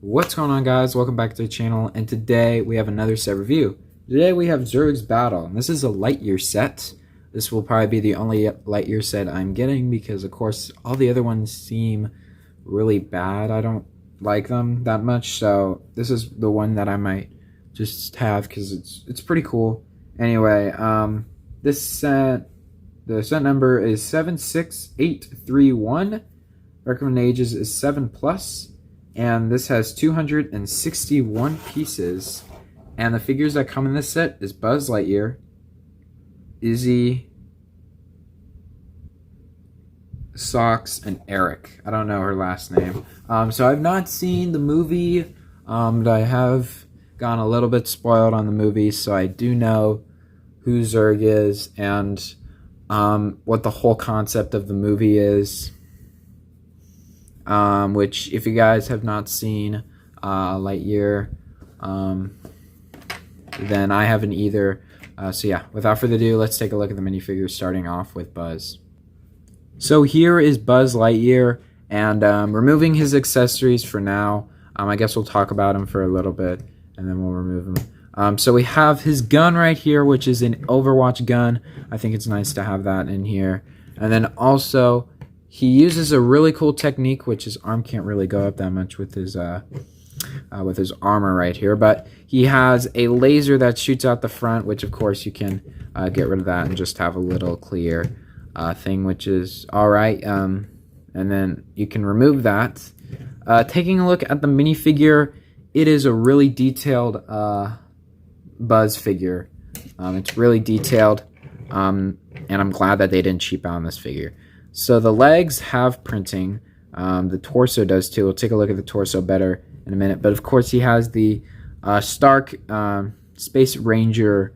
What's going on, guys? Welcome back to the channel, and today we have another set review. Today we have Zurg's Battle, and this is a Lightyear set. This will probably be the only Lightyear set I'm getting because, of course, all the other ones seem really bad. I don't like them that much, so this is the one that I might just have because it's pretty cool. Anyway, this set, the set number is 76831. Recommended ages is 7+. And this has 261 pieces. And the figures that come in this set is Buzz Lightyear, Izzy, Socks, and Eric. I don't know her last name. So I've not seen the movie, but I have gone a little bit spoiled on the movie, so I do know who Zurg is and what the whole concept of the movie is. Which, if you guys have not seen Lightyear, then I haven't either. So yeah, without further ado, let's take a look at the minifigures, starting off with Buzz. So here is Buzz Lightyear, and removing his accessories for now. I guess we'll talk about him for a little bit, and then we'll remove him. So we have his gun right here, which is an Overwatch gun. I think it's nice to have that in here. And then also, he uses a really cool technique, which his arm can't really go up that much with his armor right here. But he has a laser that shoots out the front, which of course you can get rid of that and just have a little clear thing, which is alright. And then you can remove that. Taking a look at the minifigure, it is a really detailed Buzz figure. It's really detailed, and I'm glad that they didn't cheap out on this figure. So the legs have printing. The torso does too. We'll take a look at the torso better in a minute. But of course he has the Stark Space Ranger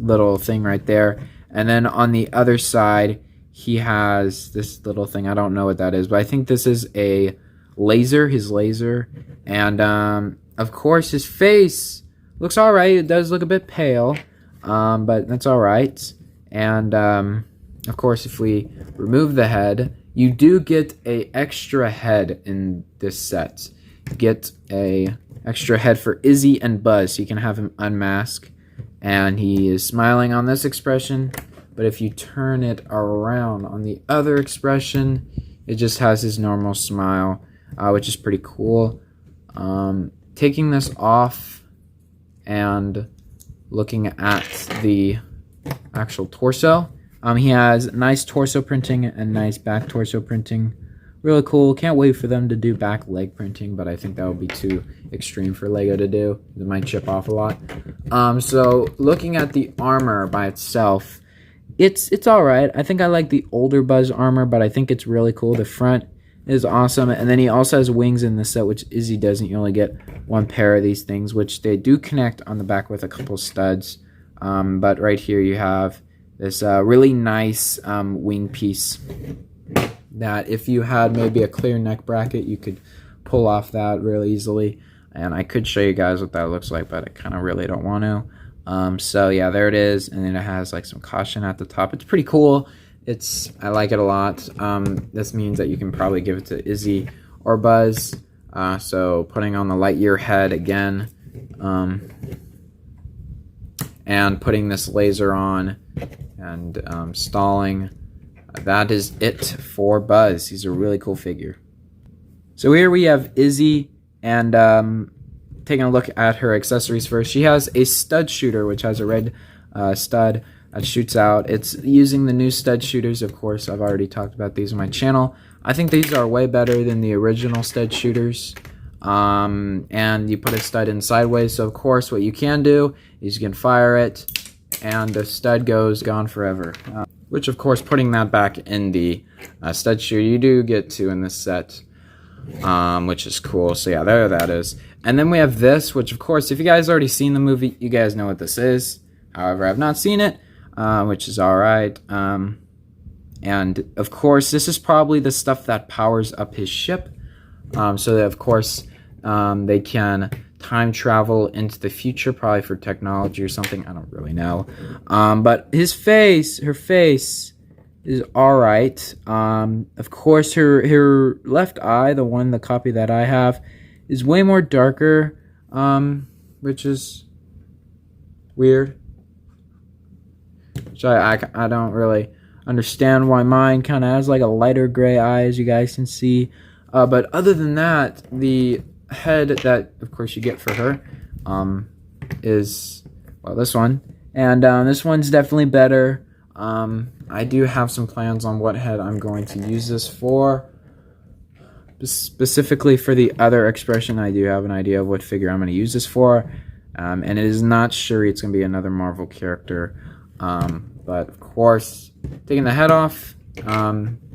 little thing right there. And then on the other side he has this little thing. I don't know what that is, but I think this is a laser, his laser. And of course his face looks alright. It does look a bit pale, but that's alright. And of course, if we remove the head, you do get a extra head in this set. You get a extra head for Izzy and Buzz, so you can have him unmask. And he is smiling on this expression, but if you turn it around on the other expression, it just has his normal smile, which is pretty cool. Taking this off and looking at the actual torso, he has nice torso printing and nice back torso printing. Really cool. Can't wait for them to do back leg printing, but I think that would be too extreme for Lego to do. It might chip off a lot. So looking at the armor by itself, it's alright. I think I like the older Buzz armor, but I think it's really cool. The front is awesome, and then he also has wings in the set, which Izzy doesn't. You only get one pair of these things, which they do connect on the back with a couple studs. But right here you have this really nice wing piece that if you had maybe a clear neck bracket, you could pull off that really easily. And I could show you guys what that looks like, but I kind of really don't want to. So yeah, there it is. And then it has like some caution at the top. It's pretty cool. I like it a lot. This means that you can probably give it to Izzy or Buzz. So putting on the Lightyear head again, and putting this laser on, and stalling. That is it for Buzz. He's a really cool figure. So here we have Izzy, and taking a look at her accessories first. She has a stud shooter, which has a red stud that shoots out. It's using the new stud shooters, of course. I've already talked about these on my channel. I think these are way better than the original stud shooters. And you put a stud in sideways, so of course what you can do is you can fire it and the stud goes gone forever, which of course, putting that back in the stud shooter, you do get two in this set, which is cool. So yeah, there that is. And then we have this, which of course, if you guys already seen the movie, you guys know what this is. However, I've not seen it, which is alright. And of course, this is probably the stuff that powers up his ship, so that of course they can time travel into the future, probably for technology or something. I don't really know. But his face, her face, is all right. Of course, her left eye, the copy that I have, is way more darker, which is weird. Which I don't really understand why mine kind of has like a lighter gray eye, as you guys can see. But other than that, the head that, of course, you get for her is, well, this one. And this one's definitely better. I do have some plans on what head I'm going to use this for. Specifically for the other expression, I do have an idea of what figure I'm going to use this for. And it is not sure it's going to be another Marvel character. But, of course, taking the head off,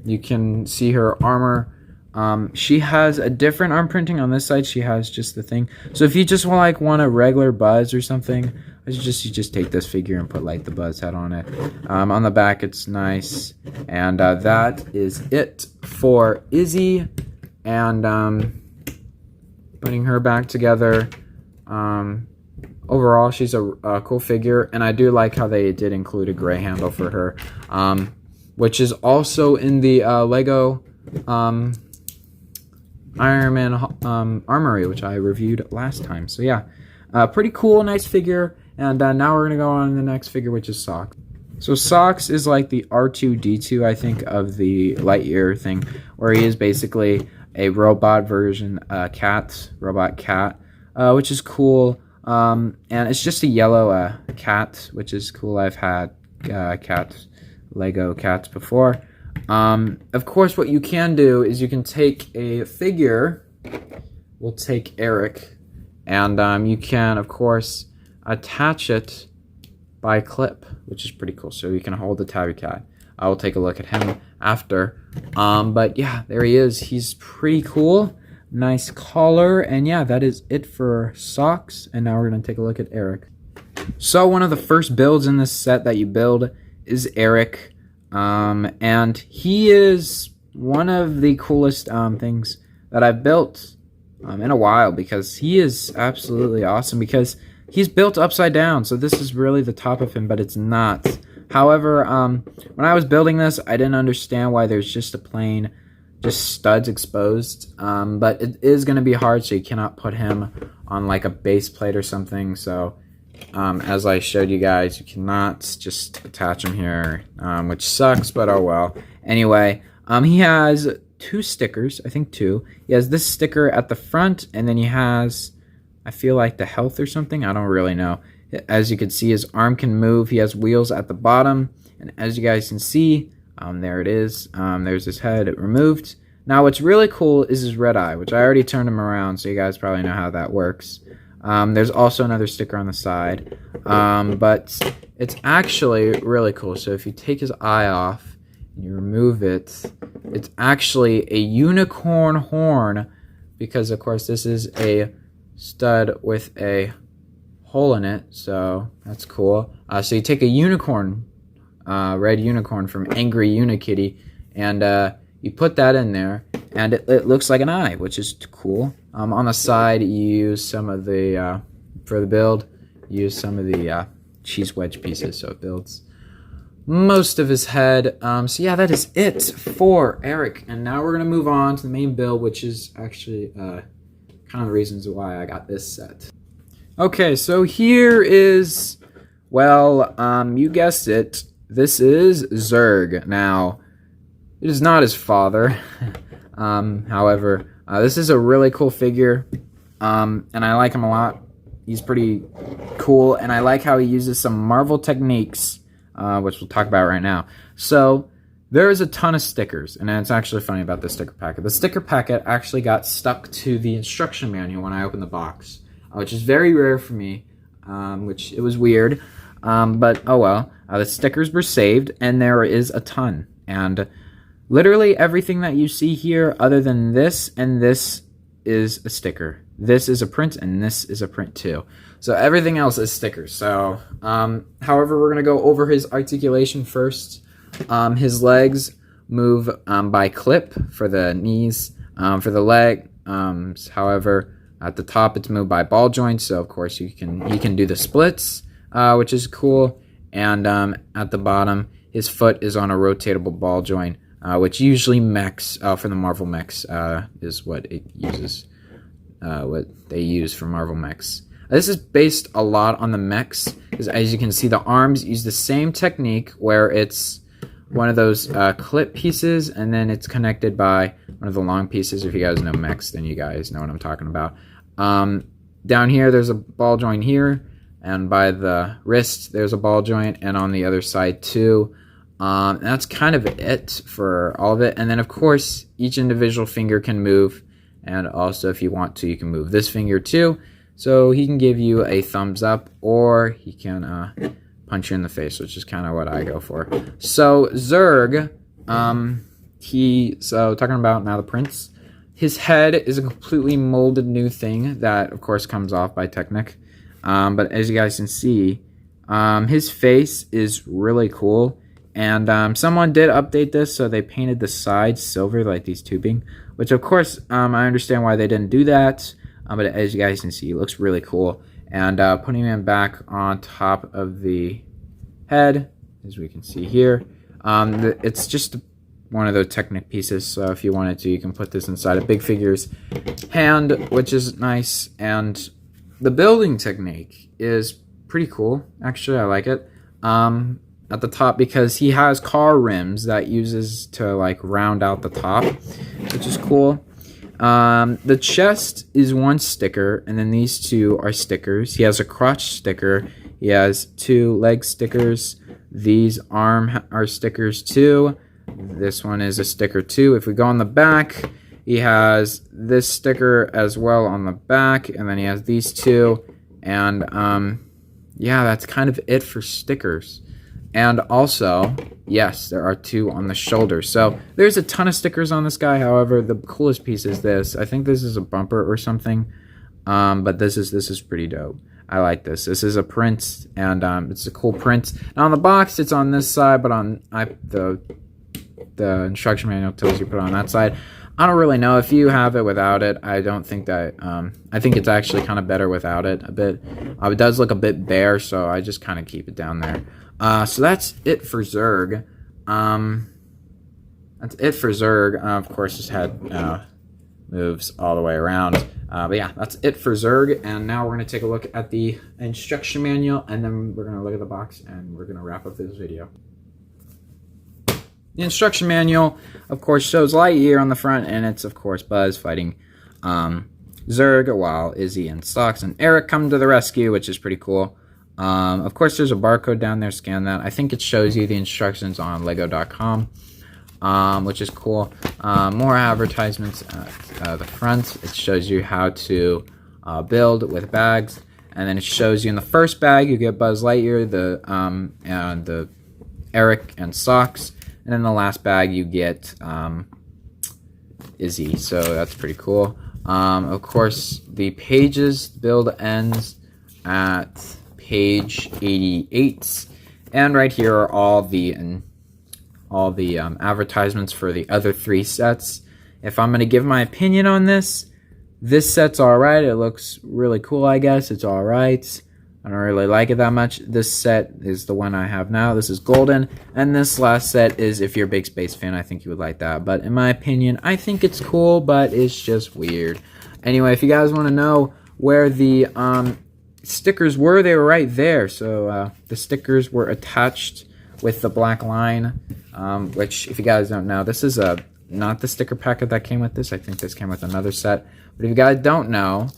you can see her armor. She has a different arm printing. On this side, she has just the thing. So if you just want a regular Buzz or something, you just take this figure and put like the Buzz head on it. On the back, it's nice. And that is it for Izzy. And putting her back together. Overall, she's a cool figure. And I do like how they did include a gray handle for her. Which is also in the Lego Iron Man Armory, which I reviewed last time. So yeah, pretty cool, nice figure. And now we're going to go on to the next figure, which is Socks. So Socks is like the R2-D2, I think, of the Lightyear thing, where he is basically a robot version, robot cat, which is cool. And it's just a yellow cat, which is cool. I've had Lego cats before. Of course, what you can do is you can take a figure. We'll take Eric, and you can, of course, attach it by clip, which is pretty cool. So you can hold the tabby cat. I will take a look at him after. But yeah, there he is. He's pretty cool. Nice collar. And yeah, that is it for Socks. And now we're going to take a look at Eric. So one of the first builds in this set that you build is Eric. And he is one of the coolest things that I've built in a while, because he is absolutely awesome, because he's built upside down. So this is really the top of him, but it's not. However, when I was building this, I didn't understand why there's just a plain, just studs exposed. But it is going to be hard, so you cannot put him on like a base plate or something. So as I showed you guys, you cannot just attach him here, which sucks, but oh well. Anyway, he has two stickers, I think two. He has this sticker at the front, and then he has, I feel like, the health or something. I don't really know. As you can see, his arm can move. He has wheels at the bottom, and as you guys can see, there it is. There's his head removed. Now, what's really cool is his red eye, which I already turned him around, so you guys probably know how that works. There's also another sticker on the side, but it's actually really cool. So if you take his eye off and you remove it, it's actually a unicorn horn, because of course this is a stud with a hole in it, so that's cool. So you take a unicorn, red unicorn from Angry Unikitty, and you put that in there, and it looks like an eye, which is cool. On the side, you use some of the, for the build, you use some of the cheese wedge pieces, so it builds most of his head. So yeah, that is it for Eric. And now we're going to move on to the main build, which is actually kind of the reasons why I got this set. Okay, so here is, well, you guessed it, this is Zurg. Now, it is not his father. However, this is a really cool figure, and I like him a lot. He's pretty cool, and I like how he uses some Marvel techniques, which we'll talk about right now. So, there's a ton of stickers, and it's actually funny about the sticker packet. The sticker packet actually got stuck to the instruction manual when I opened the box, which is very rare for me, which it was weird, but oh well. The stickers were saved, and there is a ton, and literally everything that you see here, other than this and this, is a sticker. This is a print, and this is a print too. So everything else is stickers. So, however, we're going to go over his articulation first. His legs move by clip for the knees, for the leg. However, at the top it's moved by ball joints. So of course he can do the splits, which is cool. And at the bottom, his foot is on a rotatable ball joint, which usually mechs, for the Marvel mechs, is what it uses, what they use for Marvel mechs. This is based a lot on the mechs, because as you can see, the arms use the same technique where it's one of those clip pieces, and then it's connected by one of the long pieces. If you guys know mechs, then you guys know what I'm talking about. Down here, there's a ball joint here, and by the wrist, there's a ball joint, and on the other side too. That's kind of it for all of it. And then, of course, each individual finger can move, and also, if you want to, you can move this finger too. So he can give you a thumbs up, or he can punch you in the face, which is kind of what I go for. So Zurg, so talking about now the prince, his head is a completely molded new thing that, of course, comes off by Technic. But as you guys can see, his face is really cool. And someone did update this, so they painted the sides silver, like these tubing, which, of course, I understand why they didn't do that. But as you guys can see, it looks really cool. And putting him back on top of the head, as we can see here, it's just one of those Technic pieces. So if you wanted to, you can put this inside a Big Figure's hand, which is nice. And the building technique is pretty cool. Actually, I like it. At the top, because he has car rims that uses to like round out the top, which is cool. The chest is one sticker, and then these two are stickers. He has a crotch sticker. He has 2 leg stickers. These arm are stickers too. This one is a sticker too. If we go on the back, he has this sticker as well on the back, and then he has these 2. And yeah, that's kind of it for stickers. And also, yes, there are 2 on the shoulder. So there's a ton of stickers on this guy. However, the coolest piece is this. I think this is a bumper or something. But this is pretty dope. I like this. This is a print, and it's a cool print. Now on the box, it's on this side, but on the instruction manual tells you put it on that side. I don't really know if you have it without it. I don't think that. I think it's actually kind of better without it a bit. It does look a bit bare, so I just kind of keep it down there. So that's it for Zurg. That's it for Zurg. Of course, his head moves all the way around. But yeah, that's it for Zurg. And now we're going to take a look at the instruction manual, and then we're going to look at the box, and we're going to wrap up this video. The instruction manual, of course, shows Lightyear on the front, and it's, of course, Buzz fighting Zurg, while Izzy and Socks and Eric come to the rescue, which is pretty cool. Of course, there's a barcode down there. Scan that. I think it shows you the instructions on lego.com, which is cool. More advertisements at the front. It shows you how to build with bags, and then it shows you in the first bag you get Buzz Lightyear, and the Eric and Socks, and in the last bag you get Izzy. So that's pretty cool. Of course, the pages build ends at page 88, and right here are all the advertisements for the other 3 sets. If I'm going to give my opinion on this set's alright. It looks really cool, I guess. It's alright. I don't really like it that much. This set is the one I have now. This is golden, and this last set is, if you're a big space fan, I think you would like that. But in my opinion, I think it's cool, but it's just weird. Anyway, if you guys want to know where the stickers were, they were right there. So the stickers were attached with the black line, which, if you guys don't know, this is not the sticker packet that came with this. I think this came with another set. But if you guys don't know,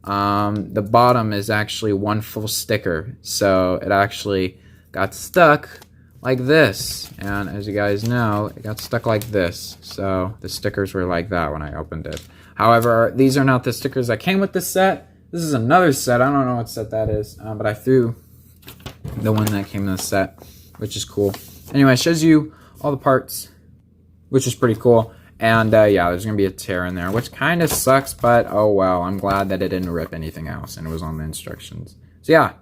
the bottom is actually one full sticker. So it actually got stuck like this. And as you guys know, it got stuck like this. So the stickers were like that when I opened it. However, these are not the stickers that came with this set. This is another set. I don't know what set that is, but I threw the one that came in the set, which is cool. Anyway, it shows you all the parts, which is pretty cool. And yeah, there's going to be a tear in there, which kind of sucks, but oh well. I'm glad that it didn't rip anything else, and it was on the instructions. So yeah,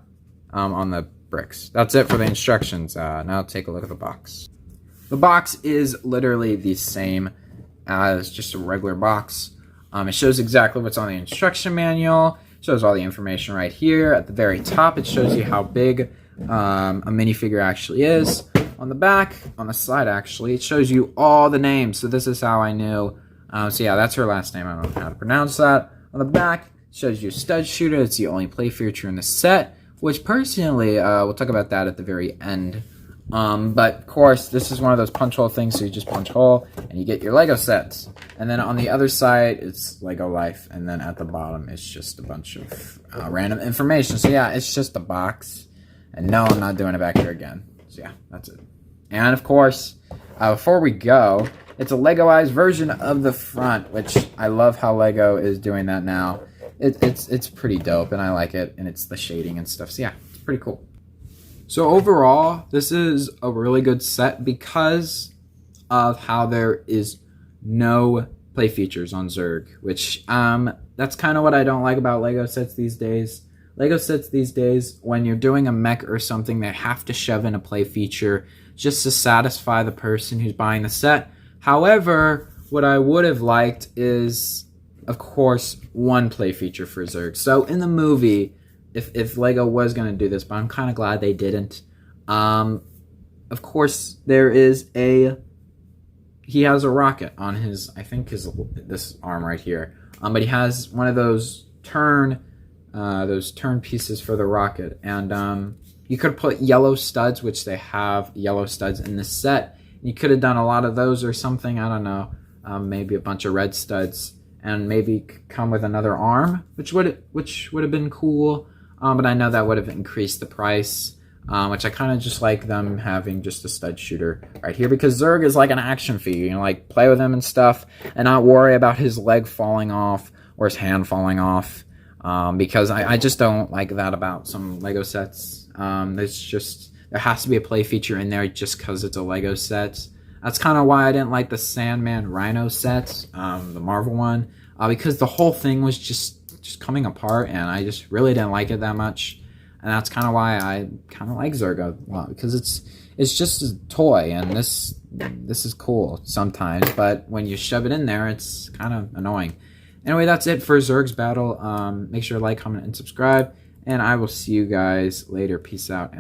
on the bricks. That's it for the instructions. Now take a look at the box. The box is literally the same as just a regular box. It shows exactly what's on the instruction manual. It shows all the information right here. At the very top, it shows you how big a minifigure actually is. on the back, on the side actually, it shows you all the names. So this is how I knew. So yeah, that's her last name. I don't know how to pronounce that. On the back, it shows you Stud Shooter. It's the only play feature in the set, which personally, we'll talk about that at the very end. But of course, this is one of those punch hole things, so you just punch hole and you get your Lego sets. And then on the other side, it's Lego Life, and then at the bottom, it's just a bunch of random information. So yeah, it's just a box. And no, I'm not doing it back here again. So yeah, that's it. And of course, before we go, it's a Legoized version of the front, which I love how Lego is doing that now. It's pretty dope, and I like it, and it's the shading and stuff. So yeah, it's pretty cool. So overall, this is a really good set because of how there is no play features on Zurg, which that's kind of what I don't like about Lego sets these days. Lego sets these days, when you're doing a mech or something, they have to shove in a play feature just to satisfy the person who's buying the set. However, what I would have liked is, of course, one play feature for Zurg. So in the movie, if Lego was going to do this, but I'm kind of glad they didn't. Of course, there is he has a rocket on his, I think this arm right here. But he has one of those turn pieces for the rocket. And you could put yellow studs, which they have yellow studs in this set. You could have done a lot of those or something, I don't know. Maybe a bunch of red studs, and maybe come with another arm, which would have been cool. But I know that would have increased the price, which I kind of just like them having just a stud shooter right here, because Zurg is like an action figure. You know, like play with him and stuff, and not worry about his leg falling off or his hand falling off, because I just don't like that about some Lego sets. There has to be a play feature in there just because it's a Lego set. That's kind of why I didn't like the Sandman Rhino set, the Marvel one, because the whole thing was just coming apart, and I just really didn't like it that much. And that's kind of why I kind of like Zurg a lot, because it's just a toy, and this is cool sometimes, but when you shove it in there, it's kind of annoying. Anyway, that's it for Zurg's battle. Make sure to like, comment, and subscribe, and I will see you guys later. Peace out.